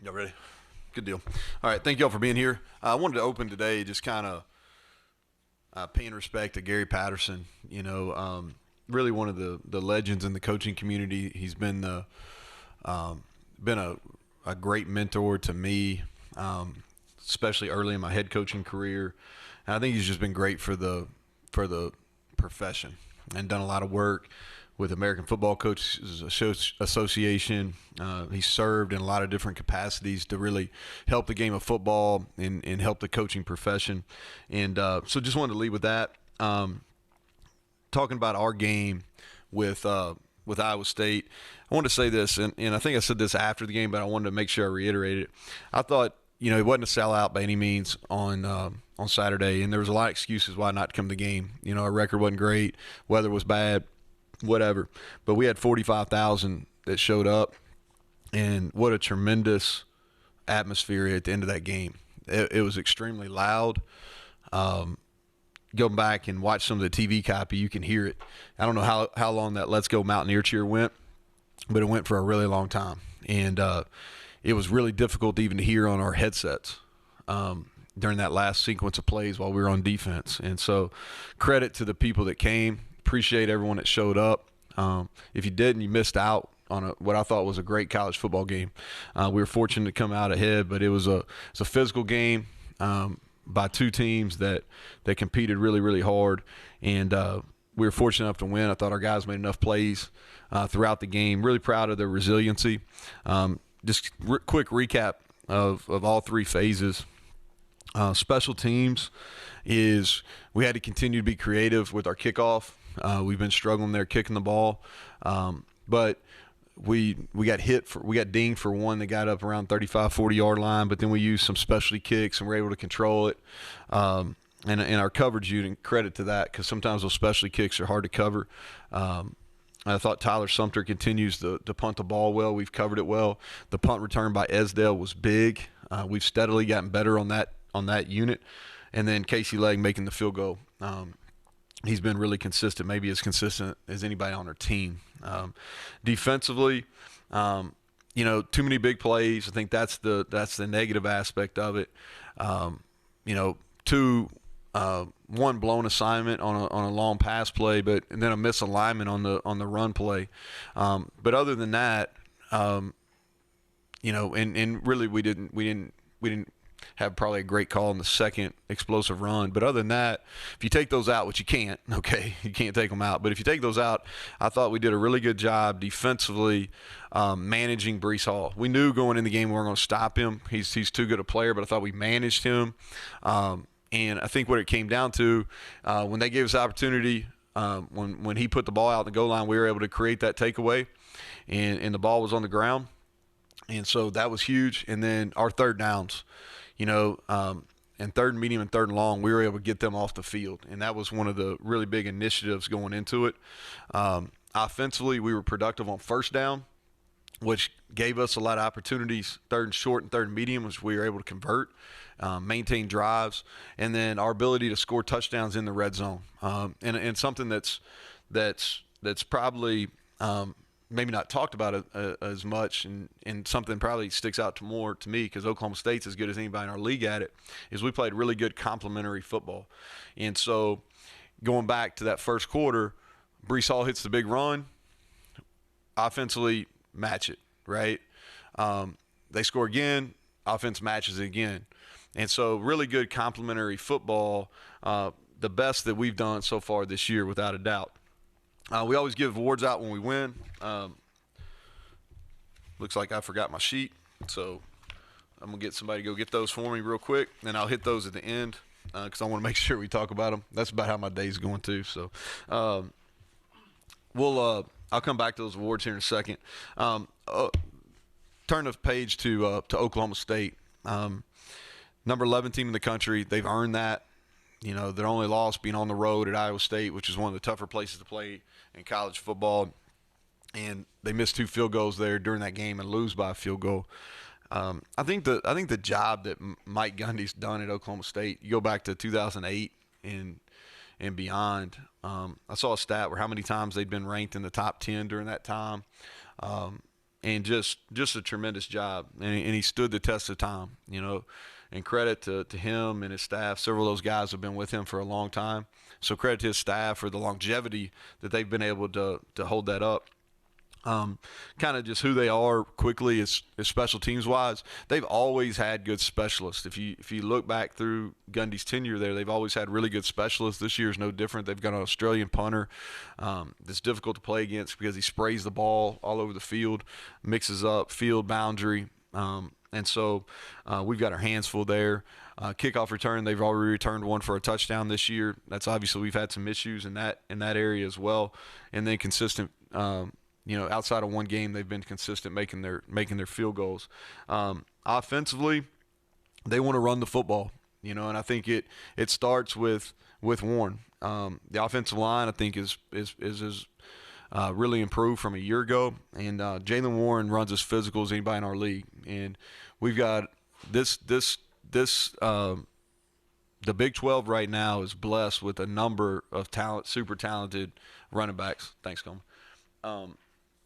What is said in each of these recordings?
Y'all ready? Good deal. All right, thank y'all for being here. I wanted to open today just kind of paying respect to Gary Patterson. Really one of the legends in the coaching community. He's been been a great mentor to me, especially early in my head coaching career. And I think he's just been great for the profession and done a lot of work with American Football Coaches Association. He served in a lot of different capacities to really help the game of football and help the coaching profession. And so just wanted to lead with that. Talking about our game with Iowa State, I wanted to say this, and I think I said this after the game, but I wanted to make sure I reiterate it. I thought, it wasn't a sellout by any means on Saturday, and there was a lot of excuses why not to come to the game. Our record wasn't great, weather was bad, whatever. But we had 45,000 that showed up, and what a tremendous atmosphere at the end of that game. It was extremely loud. Go back and watch some of the TV copy, you can hear it. I don't know how long that Let's Go Mountaineer cheer went, but it went for a really long time. And it was really difficult even to hear on our headsets during that last sequence of plays while we were on defense. And so credit to the people that came. Appreciate everyone that showed up. If you didn't, you missed out on what I thought was a great college football game. We were fortunate to come out ahead, but it's a physical game by two teams that competed really, really hard. And we were fortunate enough to win. I thought our guys made enough plays throughout the game. Really proud of their resiliency. Just quick recap of all three phases. Special teams is we had to continue to be creative with our kickoff. We've been struggling there kicking the ball, but we got dinged for one that got up around 35, 40-yard line, but then we used some specialty kicks and were able to control it. And our coverage unit, credit to that, because sometimes those specialty kicks are hard to cover. I thought Tyler Sumter continues to punt the ball well. We've covered it well. The punt return by Esdale was big. We've steadily gotten better on that unit. And then Casey Legg making the field goal. He's been really consistent, maybe as consistent as anybody on our team. Defensively, too many big plays. I think that's the negative aspect of it. One blown assignment on a long pass play, and then a misalignment on the run play. But other than that, and really we didn't have probably a great call in the second explosive run. But other than that, if you take those out, which you can't, you can't take them out. But if you take those out, I thought we did a really good job defensively managing Breece Hall. We knew going in the game we weren't going to stop him. He's too good a player, but I thought we managed him. And I think what it came down to, when they gave us the opportunity, when he put the ball out in the goal line, we were able to create that takeaway, and the ball was on the ground. And so that was huge. And then our third downs, and third and medium and third and long, we were able to get them off the field. And that was one of the really big initiatives going into it. Offensively, we were productive on first down, which gave us a lot of opportunities, third and short and third and medium, which we were able to convert, maintain drives, and then our ability to score touchdowns in the red zone. And something that's probably maybe not talked about as much, and something probably sticks out more to me because Oklahoma State's as good as anybody in our league at it, is we played really good complementary football. And so going back to that first quarter, Breece Hall hits the big run, offensively match it, right? They score again, offense matches it again. And so really good complementary football, the best that we've done so far this year without a doubt. We always give awards out when we win. Looks like I forgot my sheet, so I'm going to get somebody to go get those for me real quick, and I'll hit those at the end because I want to make sure we talk about them. That's about how my day's going too. So I'll come back to those awards here in a second. Turn the page to Oklahoma State. Number 11 team in the country. They've earned that. Their only loss being on the road at Iowa State, which is one of the tougher places to play in college football. And they missed 2 field goals there during that game and lose by a field goal. I think the job that Mike Gundy's done at Oklahoma State, you go back to 2008 and beyond. I saw a stat where how many times they'd been ranked in the top 10 during that time. and just a tremendous job. And he stood the test of time, and credit to him and his staff. Several of those guys have been with him for a long time. So credit to his staff for the longevity that they've been able to hold that up. Kind of just who they are quickly is special teams wise. They've always had good specialists. If you look back through Gundy's tenure there, they've always had really good specialists. This year is no different. They've got an Australian punter that's difficult to play against because he sprays the ball all over the field, mixes up field boundary. And so we've got our hands full there. Kickoff return, they've already returned one for a touchdown this year. That's obviously we've had some issues in that area as well. And then consistent, outside of one game, they've been consistent making their field goals. Offensively, they want to run the football, and I think it starts with Warren. The offensive line, I think, is really improved from a year ago, and Jaylen Warren runs as physical as anybody in our league. And we've got this the Big 12 right now is blessed with a number of super talented running backs. Thanks, Coleman.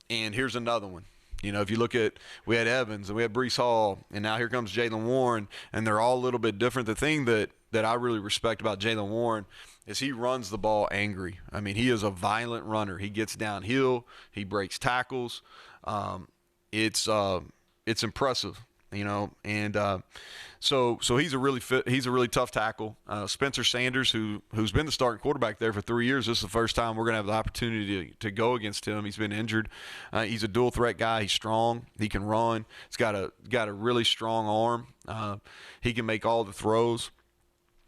And here's another one. If you look at, we had Evans and we had Breece Hall, and now here comes Jaylen Warren, and they're all a little bit different. The thing that I really respect about Jaylen Warren is he runs the ball angry. I mean, he is a violent runner. He gets downhill. He breaks tackles. It's impressive, and so he's a really tough tackle. Spencer Sanders, who's been the starting quarterback there for 3 years, this is the first time we're going to have the opportunity to go against him. He's been injured. He's a dual threat guy. He's strong. He can run. He's got a really strong arm. He can make all the throws.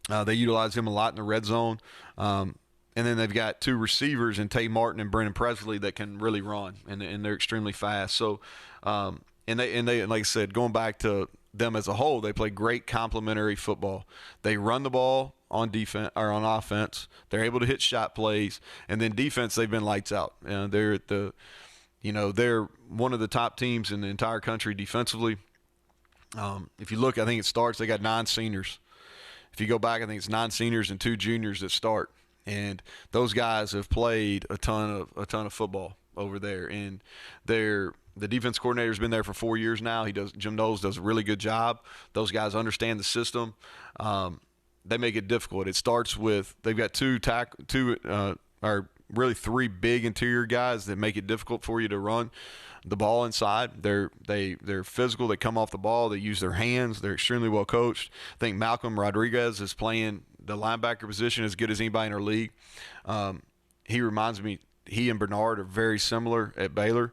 They utilize him a lot in the red zone. And then they've got two receivers in Tay Martin and Brennan Presley that can really run, and they're extremely fast. So, and they like I said, going back to them as a whole, they play great complementary football. They run the ball on defense or on offense. They're able to hit shot plays, and then defense, they've been lights out. They're one of the top teams in the entire country defensively. If you look, I think they got 9 seniors. If you go back, I think it's 9 seniors and 2 juniors that start, and those guys have played a ton of football over there, and the defense coordinator's been there for 4 years now. Jim Knowles does a really good job. Those guys understand the system. They make it difficult. It starts with they've got really 3 big interior guys that make it difficult for you to run the ball inside. They're physical. They come off the ball. They use their hands. They're extremely well coached. I think Malcolm Rodriguez is playing the linebacker position as good as anybody in our league. He reminds me. He and Bernard are very similar at Baylor.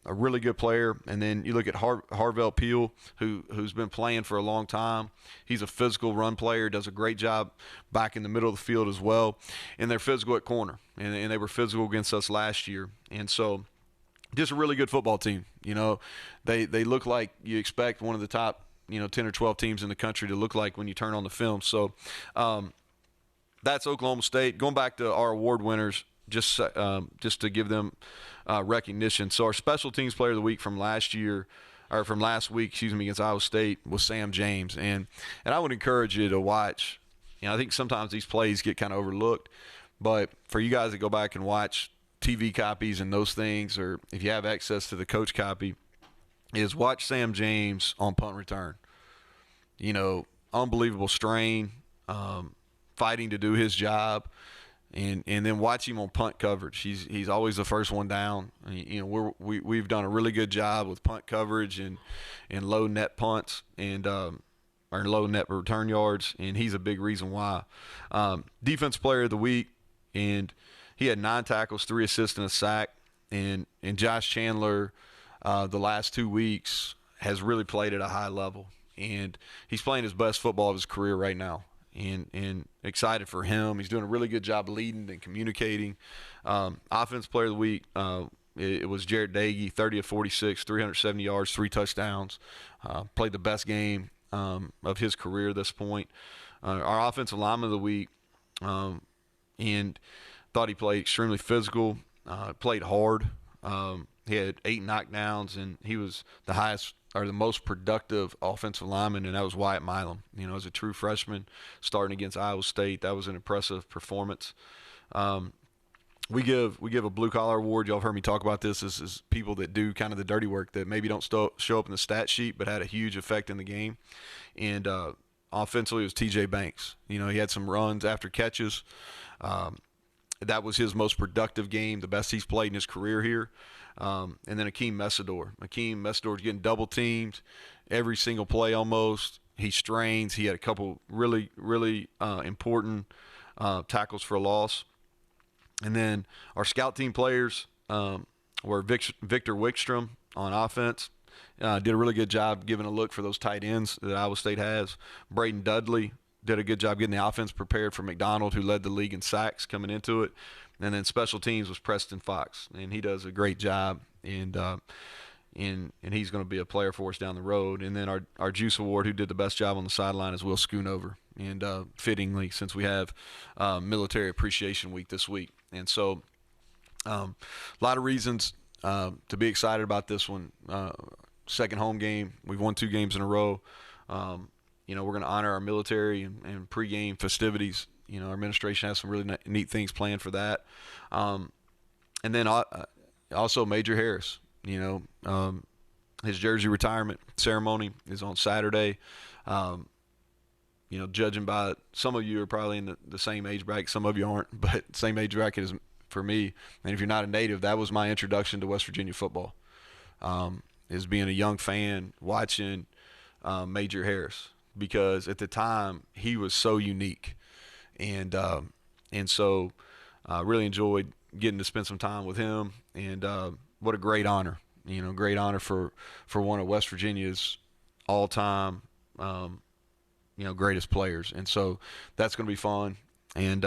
A really good player. And then you look at Harvell Peel, who's been playing for a long time. He's a physical run player, does a great job back in the middle of the field as well. And they're physical at corner. And they were physical against us last year. And so just a really good football team. They look like you expect one of the top 10 or 12 teams in the country to look like when you turn on the film. So that's Oklahoma State. Going back to our award winners, just to give them recognition. So our special teams player of the week from last week, against Iowa State was Sam James. And I would encourage you to watch. I think sometimes these plays get kind of overlooked, but for you guys to go back and watch TV copies and those things, or if you have access to the coach copy, is watch Sam James on punt return. Unbelievable strain, fighting to do his job. And then watch him on punt coverage. He's always the first one down. We've done a really good job with punt coverage and low net punts and or low net return yards, and he's a big reason why. Defense player of the week, and he had 9 tackles, 3 assists, and a sack. And Josh Chandler, the last 2 weeks, has really played at a high level, and he's playing his best football of his career right now. And excited for him. He's doing a really good job leading and communicating. Offense player of the week, it was Jarrett Dagey, 30 of 46, 370 yards, 3 touchdowns. Played the best game of his career at this point. Our offensive lineman of the week, and thought he played extremely physical, played hard. He had 8 knockdowns, and he was the highest or the most productive offensive lineman, and that was Wyatt Milam. As a true freshman starting against Iowa State, that was an impressive performance. we give a blue collar award. Y'all have heard me talk about this. This is people that do kind of the dirty work that maybe don't show up in the stat sheet, but had a huge effect in the game. And offensively, it was T.J. Banks. You know, he had some runs after catches. That was his most productive game, the best he's played in his career here. And then Akeem Messidor's getting double teamed every single play almost. He strains. He had a couple really important tackles for a loss. And then our scout team players were Victor Wickstrom on offense. Did a really good job giving a look for those tight ends that Iowa State has. Braden Dudley did a good job getting the offense prepared for McDonald, who led the league in sacks coming into it. And then special teams was Preston Fox, and he does a great job. And he's going to be a player for us down the road. And then our Juice Award, who did the best job on the sideline, is Will Schoonover. And fittingly, since we have Military Appreciation Week this week. And so a lot of reasons to be excited about this one. Second home game. We've won 2 games in a row. We're going to honor our military and pregame festivities. You know, our administration has some really neat things planned for that. And then also Major Harris. You know, his jersey retirement ceremony is on Saturday. Judging by some of you are probably in the same age bracket, some of you aren't, but same age bracket as for me. And if you're not a native, that was my introduction to West Virginia football. Is being a young fan watching Major Harris, because at the time he was so unique, and so really enjoyed getting to spend some time with him. And what a great honor, great honor for one of West Virginia's all-time greatest players. And so that's going to be fun, and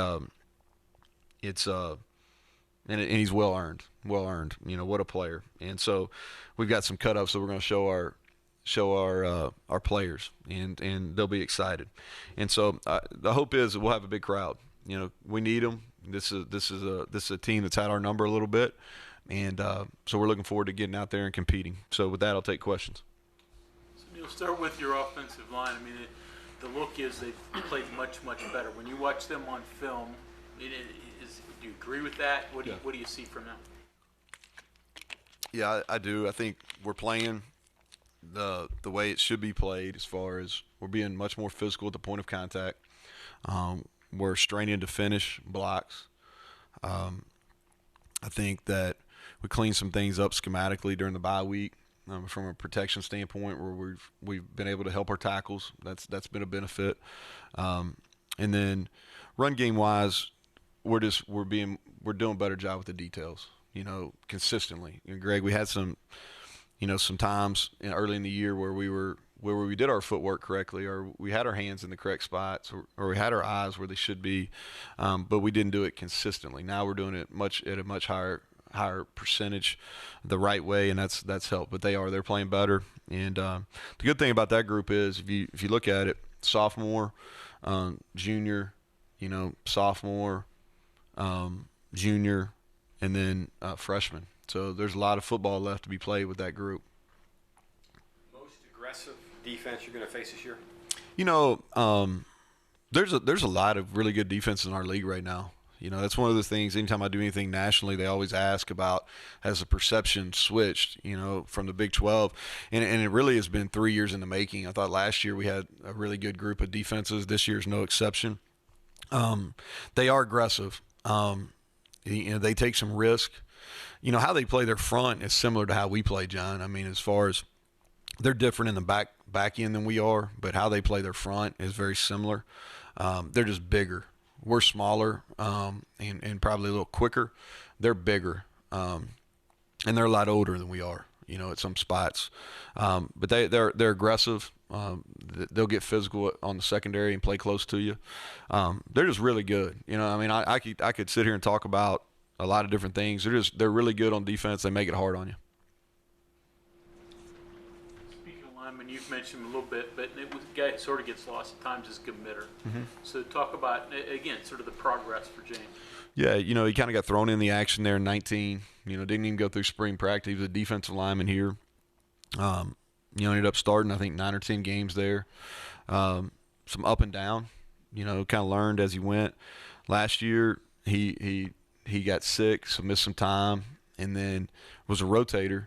it's and he's well earned. What a player. And so we've got some cut-ups that we're going to show our players, and they'll be excited. And so the hope is that we'll have a big crowd. We need them. This is a team that's had our number a little bit, and so we're looking forward to getting out there and competing. So with that, I'll take questions. So Neal, start with your offensive line. I mean, the look is they've played much better. When you watch them on film, do you agree with that? What do you see from them? Yeah, I do. I think we're playing the way it should be played, as far as we're being much more physical at the point of contact. We're straining to finish blocks. I think that we cleaned some things up schematically during the bye week from a protection standpoint, where we've been able to help our tackles. That's been a benefit. And then run game wise, we're doing a better job with the details. Consistently. Greg, we had some times early in the year where we did our footwork correctly, or we had our hands in the correct spots, or we had our eyes where they should be, but we didn't do it consistently. Now we're doing it at a much higher percentage the right way, and that's helped. But they're playing better. And the good thing about that group is if you look at it, sophomore, junior, sophomore, junior, and then freshman. So there's a lot of football left to be played with that group. Most aggressive defense you're going to face this year? There's a lot of really good defenses in our league right now. That's one of the things, anytime I do anything nationally, they always ask about, has the perception switched, from the Big 12? And it really has been 3 years in the making. I thought last year we had a really good group of defenses. This year's no exception. They are aggressive. They take some risk. How they play their front is similar to how we play, John. I mean, as far as they're different in the back end than we are, but how they play their front is very similar. They're just bigger. We're smaller and probably a little quicker. They're bigger, and they're a lot older than we are. At some spots, but they're aggressive. They'll get physical on the secondary and play close to you. They're just really good. I could sit here and talk about a lot of different things. They're really good on defense. They make it hard on you. Speaking of linemen, you've mentioned a little bit, but the guy sort of gets lost at times is committer. Mm-hmm. So talk about, again, sort of the progress for James. Yeah, he kind of got thrown in the action there in 19. Didn't even go through spring practice. He was a defensive lineman here. Ended up starting, I think, 9 or 10 games there. Some up and down. Kind of learned as he went. Last year, he he got sick, so missed some time, and then was a rotator,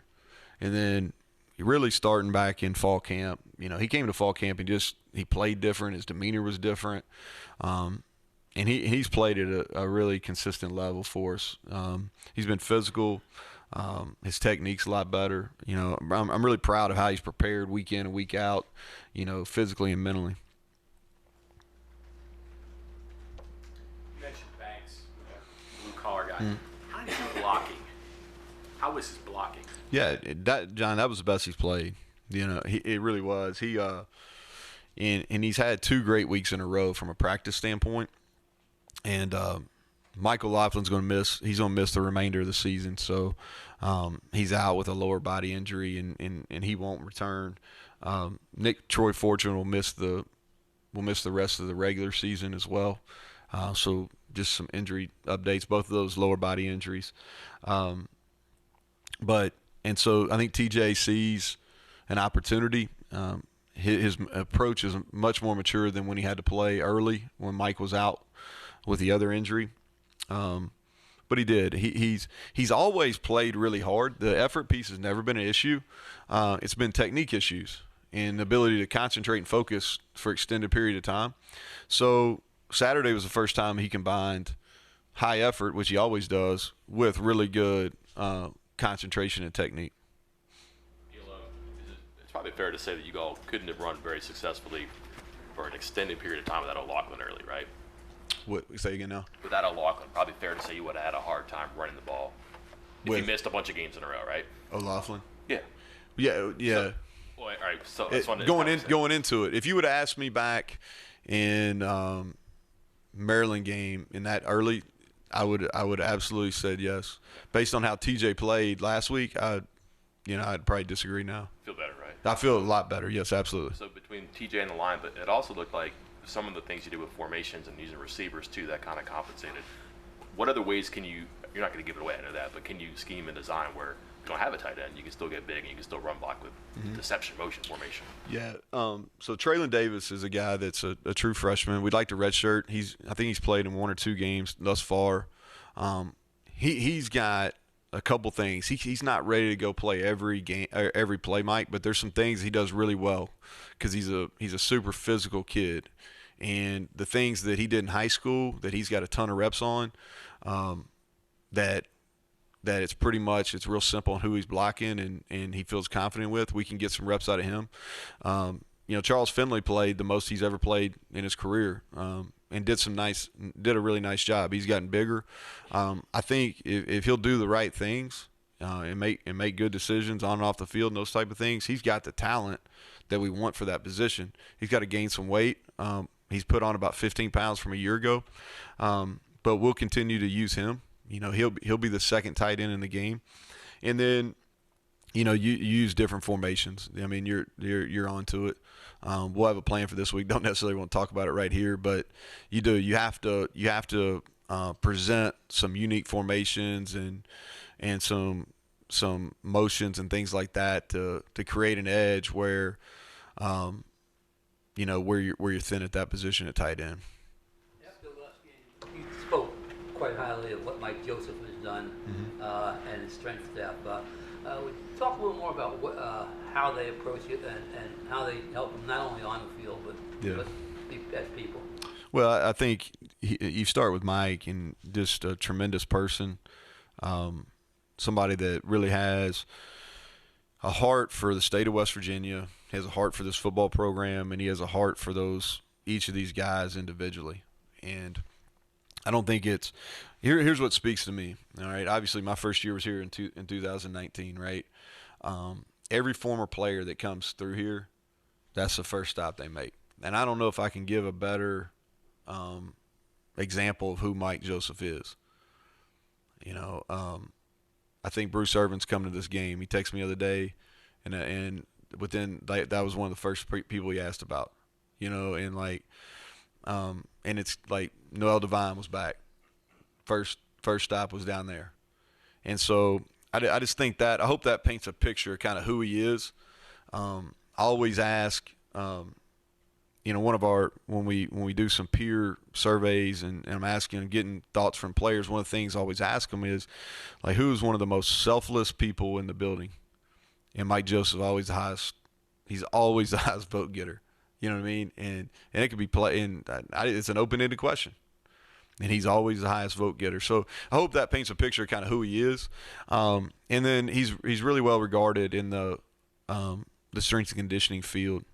and then really starting back in fall camp. He came to fall camp and he played different. His demeanor was different, and he's played at a really consistent level for us. He's been physical. His technique's a lot better. I'm really proud of how he's prepared week in and week out, physically and mentally. You mentioned Banks, blue collar guy. How is he blocking? How is his blocking? Yeah, John, that was the best he's played. It really was. And he's had 2 great weeks in a row from a practice standpoint. And Michael Laughlin's going to miss. He's going to miss the remainder of the season. So he's out with a lower body injury, and he won't return. Troy Fortune will miss the rest of the regular season as well. So just some injury updates. Both of those lower body injuries. And so I think TJ sees an opportunity. His approach is much more mature than when he had to play early when Mike was out with the other injury. But he did. He's always played really hard. The effort piece has never been an issue. It's been technique issues and the ability to concentrate and focus for extended period of time. So Saturday was the first time he combined high effort, which he always does, with really good concentration and technique. It's probably fair to say that you all couldn't have run very successfully for an extended period of time without O'Loughlin early, right? What, say again now? Without O'Loughlin, probably fair to say you would have had a hard time running the ball if you missed a bunch of games in a row, right? O'Loughlin? Yeah. Yeah. So, all right. So that's going into it, if you would have asked me back in Maryland game in that early, I would absolutely said yes. Based on how TJ played last week, I'd probably disagree now. Feel better, right? I feel a lot better. Yes, absolutely. So between TJ and the line, but it also looked like some of the things you did with formations and using receivers too, that kind of compensated. What other ways can you're not going to give it away, I know that, but can you scheme and design where you don't have a tight end, you can still get big and you can still run block with deception motion formation? Yeah. So Treylin Davis is a guy that's a true freshman. We'd like to redshirt. I think he's played in 1 or 2 games thus far. He's got a couple things. He's not ready to go play every game or every play, Mike, but there's some things he does really well because he's a super physical kid. And the things that he did in high school that he's got a ton of reps on, that it's real simple on who he's blocking and he feels confident with. We can get some reps out of him. Charles Finley played the most he's ever played in his career, and did a really nice job. He's gotten bigger. I think if he'll do the right things and make good decisions on and off the field and those type of things, he's got the talent that we want for that position. He's got to gain some weight. He's put on about 15 pounds from a year ago, but we'll continue to use him. He'll be the second tight end in the game, and then you use different formations. I mean, you're onto it. We'll have a plan for this week. Don't necessarily want to talk about it right here, but you do. You have to present some unique formations and some motions and things like that to create an edge where where you're thin at that position at tight end. After the last game, you spoke quite highly of what Mike Joseph has done and his strength staff. Would you talk a little more about how they approach it and how they help them not only on the field but as people? Well, I think you start with Mike, and just a tremendous person, somebody that really has a heart for the state of West Virginia, he has a heart for this football program, and he has a heart for each of these guys individually. And I don't think it's here's what speaks to me. All right, obviously my first year was here in 2019, right? Every former player that comes through here, that's the first stop they make. And I don't know if I can give a better example of who Mike Joseph is. I think Bruce Irvin's come to this game. He texted me the other day, and that was one of the first people he asked about. And it's like Noel Devine was back. First stop was down there, and so I just think that I hope that paints a picture of kind of who he is. I always ask, one of our when we do some peer surveys and I'm asking and getting thoughts from players, one of the things I always ask them is like, who's one of the most selfless people in the building? And Mike Joseph always the highest. He's always the highest vote getter. You know what I mean? And it could be it's an open-ended question. And he's always the highest vote getter. So I hope that paints a picture of kind of who he is. And then he's really well regarded in the strength and conditioning field.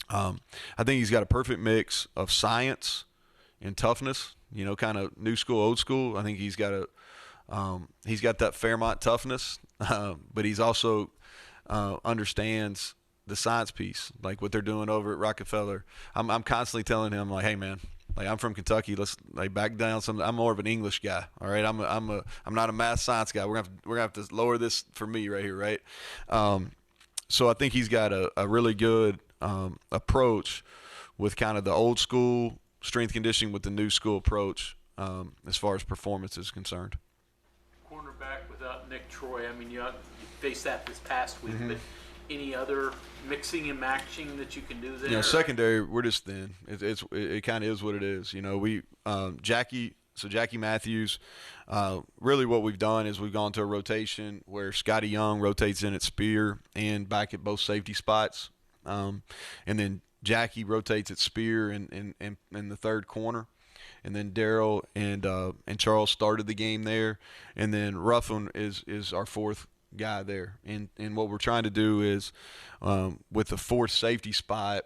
I think he's got a perfect mix of science and toughness. Kind of new school, old school. I think he's got that Fairmont toughness, but he's also understands the science piece, like what they're doing over at Rockefeller. I'm constantly telling him, like, hey man, like I'm from Kentucky, let's like back down some. I'm more of an English guy, all right. I'm not a math science guy. We're gonna have to lower this for me right here, right? So I think he's got a really good approach with kind of the old school strength conditioning with the new school approach as far as performance is concerned. Cornerback without Nick Troy. I mean, you faced that this past week, but any other mixing and matching that you can do there? Secondary, we're just thin. It kind of is what it is. We Jackie Matthews. Really, what we've done is we've gone to a rotation where Scotty Young rotates in at spear and back at both safety spots, and then Jackie rotates at spear in the third corner. And then Daryl and Charles started the game there, and then Ruffin is our fourth guy there. And what we're trying to do is with the fourth safety spot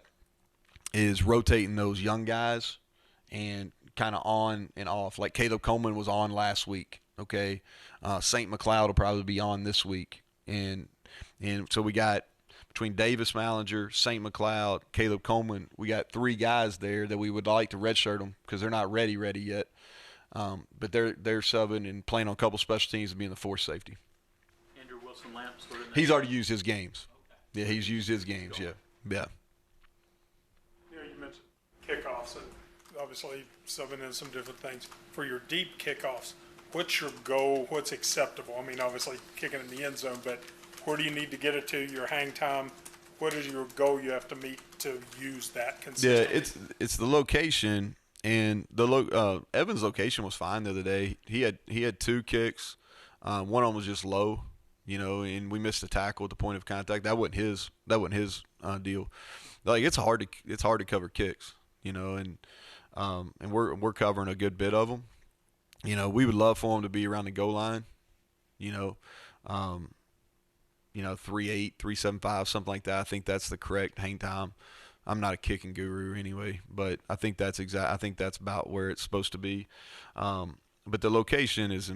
is rotating those young guys and kind of on and off. Like Caleb Coleman was on last week. Okay, St. McLeod will probably be on this week, and so we got between Davis Mallinger, St. McLeod, Caleb Coleman, we got three guys there that we would like to redshirt them because they're not ready yet. But they're subbing and playing on a couple special teams and being the fourth safety. Andrew Wilson-Lamp sort of. He's already used his games. Okay. Yeah, he's used his games. Yeah. You mentioned kickoffs and obviously subbing in some different things. For your deep kickoffs, what's your goal? What's acceptable? I mean, obviously kicking in the end zone, but where do you need to get it to? Your hang time. What is your goal you have to meet to use that consistently? Yeah, it's the location, and Evan's location was fine the other day. He had two kicks. One of them was just low, and we missed the tackle at the point of contact. That wasn't his deal. Like it's hard to cover kicks, and we're covering a good bit of them. We would love for him to be around the goal line, 3.8, 3.75, something like that. I think that's the correct hang time. I'm not a kicking guru anyway, but I think that's about where it's supposed to be. But the location is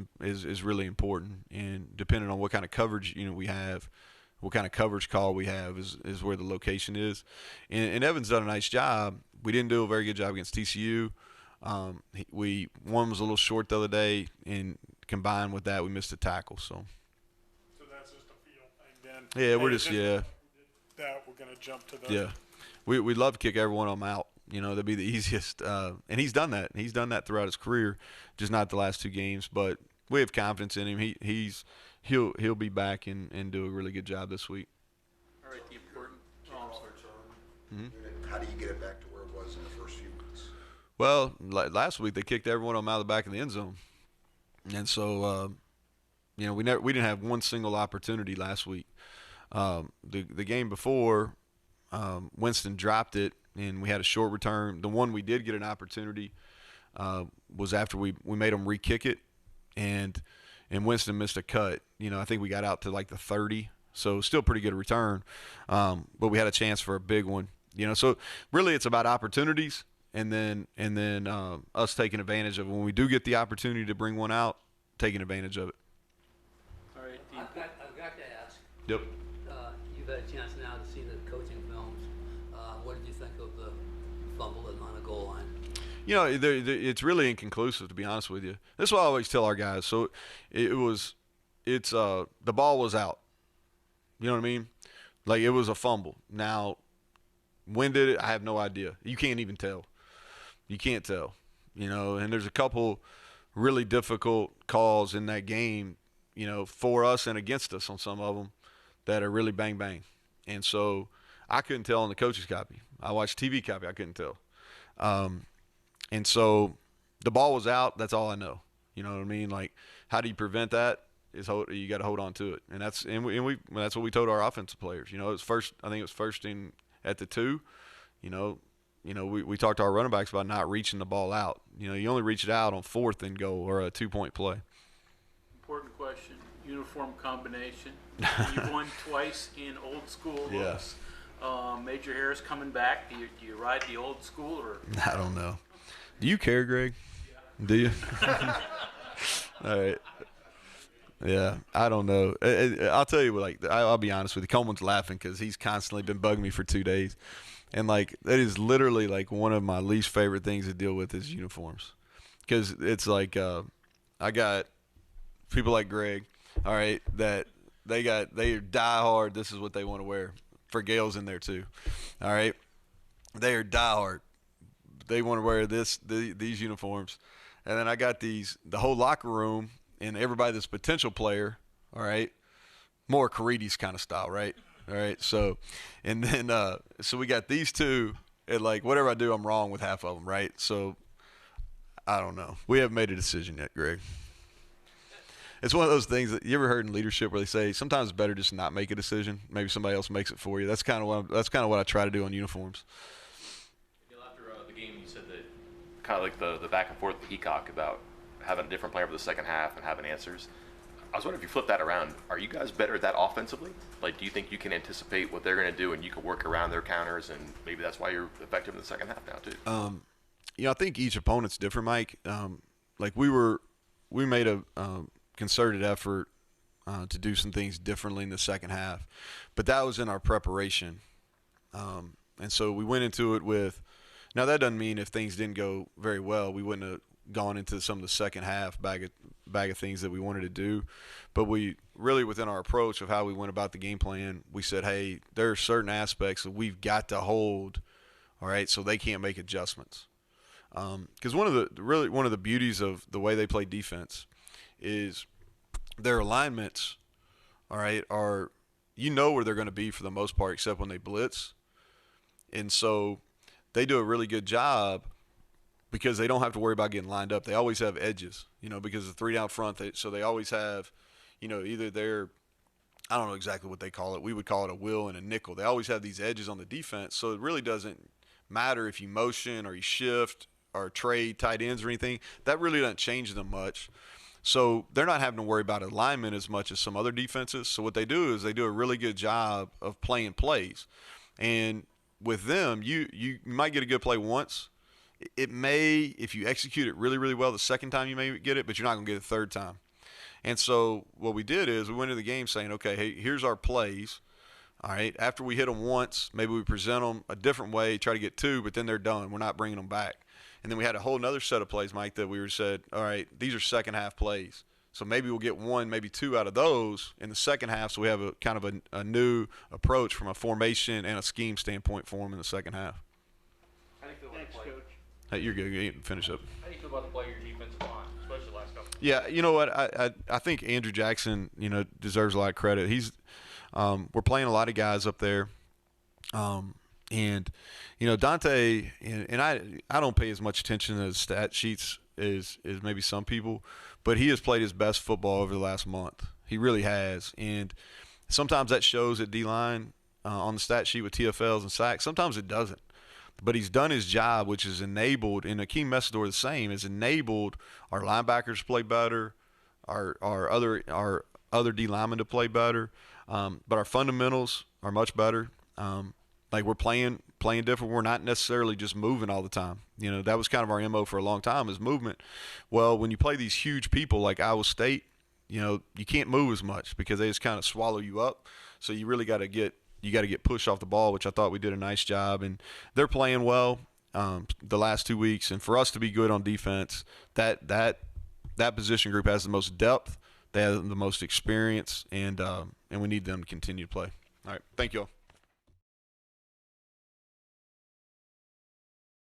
really important, and depending on what kind of coverage we have, what kind of coverage call we have is where the location is. And Evan's done a nice job. We didn't do a very good job against TCU. One was a little short the other day, and combined with that, we missed a tackle. So that's just a feel thing then. Yeah, That we're gonna jump to the. Yeah, we'd love to kick every one of them out. That'd be the easiest. And he's done that. He's done that throughout his career, just not the last two games. But we have confidence in him. He'll be back and do a really good job this week. All right, the important. Oh, I'm sorry. Mm-hmm. How do you get it back to where it was in the first few weeks? Well, last week they kicked every one of them out of the back of the end zone, and so we didn't have one single opportunity last week. The game before, Winston dropped it, and we had a short return. The one we did get an opportunity was after we made them re-kick it, and Winston missed a cut. I think we got out to like the 30, so still pretty good return. But we had a chance for a big one. So really it's about opportunities, and then us taking advantage of it. When we do get the opportunity to bring one out, taking advantage of it. All right, I've got to ask. Yep. You've had a chance now to see the coaching films. What did you think of the fumble on the goal line? It's really inconclusive, to be honest with you. That's what I always tell our guys. So the ball was out. You know what I mean? Like, it was a fumble. Now, when did it? I have no idea. You can't even tell. You can't tell. And there's a couple really difficult calls in that game, for us and against us on some of them that are really bang bang. And so I couldn't tell on the coach's copy. I watched TV copy. I couldn't tell. And so the ball was out. That's all I know. You know what I mean? Like, how do you prevent that? You got to hold on to it. And that's what we told our offensive players. You know, it was first. I think it was first in at the 2. You know, we talked to our running backs about not reaching the ball out. You know, you only reach it out on 4th and goal or a 2-point play. Important question. Uniform combination. You won twice in old school looks. Yes. Major Harris coming back. Do you ride the old school or? I don't know. Do you care, Greg? Yeah. Do you? All right. Yeah, I don't know. I'll tell you, like, I'll be honest with you. Coleman's laughing because he's constantly been bugging me for 2 days. And, like, that is literally, like, one of my least favorite things to deal with is uniforms. Because it's like I got people like Greg, all right, that they die hard. This is what they want to wear. For Gail's in there too, all right. They are die hard. They want to wear these uniforms. And then I got the whole locker room and everybody that's potential player, all right, more Carides kind of style, right? All right, so, and then, so we got these two, and, like, whatever I do, I'm wrong with half of them, right? So, I don't know. We haven't made a decision yet, Greg. It's one of those things that you ever heard in leadership where they say sometimes it's better just to not make a decision. Maybe somebody else makes it for you. That's kind of what I try to do on uniforms. After the game, you said that kind of like the back and forth with Heacock about having a different player for the second half and having answers. I was wondering if you flip that around, are you guys better at that offensively? Like, do you think you can anticipate what they're going to do and you can work around their counters, and maybe that's why you're effective in the second half now too? You know, I think each opponent's different, Mike. Like we made a concerted effort to do some things differently in the second half, but that was in our preparation. And so we went into it with, now that doesn't mean if things didn't go very well, we wouldn't have gone into some of the second half bag of things that we wanted to do. But we really, within our approach of how we went about the game plan, we said, hey, there are certain aspects that we've got to hold, all right, so they can't make adjustments. Because one of the beauties of the way they play defense is their alignments, all right, are, you know, where they're going to be for the most part, except when they blitz. And so they do a really good job because they don't have to worry about getting lined up. They always have edges, you know, because the 3 down front, so they always have, you know, either they're, I don't know exactly what they call it. We would call it a will and a nickel. They always have these edges on the defense, so it really doesn't matter if you motion or you shift or trade tight ends or anything. That really doesn't change them much. So they're not having to worry about alignment as much as some other defenses. So what they do is they do a really good job of playing plays. And with them, you might get a good play once. It may, if you execute it really, really well, the second time you may get it, but you're not going to get it the third time. And so what we did is we went into the game saying, okay, hey, here's our plays. All right, after we hit them once, maybe we present them a different way, try to get 2, but then they're done. We're not bringing them back. And then we had a whole other set of plays, Mike, that we said, all right, these are second half plays. So maybe we'll get 1, maybe 2 out of those in the second half, so we have a kind of a new approach from a formation and a scheme standpoint for them in the second half. How do you feel about Thanks, the play? Coach. Hey, you're good. You can finish up. How do you feel about the play your defensive line, especially the last couple? Yeah, you know what? I think Andrew Jackson, you know, deserves a lot of credit. He's we're playing a lot of guys up there. And, you know, Dante, and I don't pay as much attention to the stat sheets as maybe some people, but he has played his best football over the last month. He really has. And sometimes that shows at D-line on the stat sheet with TFLs and sacks. Sometimes it doesn't. But he's done his job, which has enabled, and Akeem Messidor the same, has enabled our linebackers to play better, our other D linemen to play better. But our fundamentals are much better. Like we're playing different. We're not necessarily just moving all the time. You know, that was kind of our MO for a long time, is movement. Well, when you play these huge people like Iowa State, you know, you can't move as much because they just kind of swallow you up. So you really got to get pushed off the ball, which I thought we did a nice job. And they're playing well the last 2 weeks. And for us to be good on defense, that position group has the most depth. They have the most experience, and we need them to continue to play. All right, thank you all.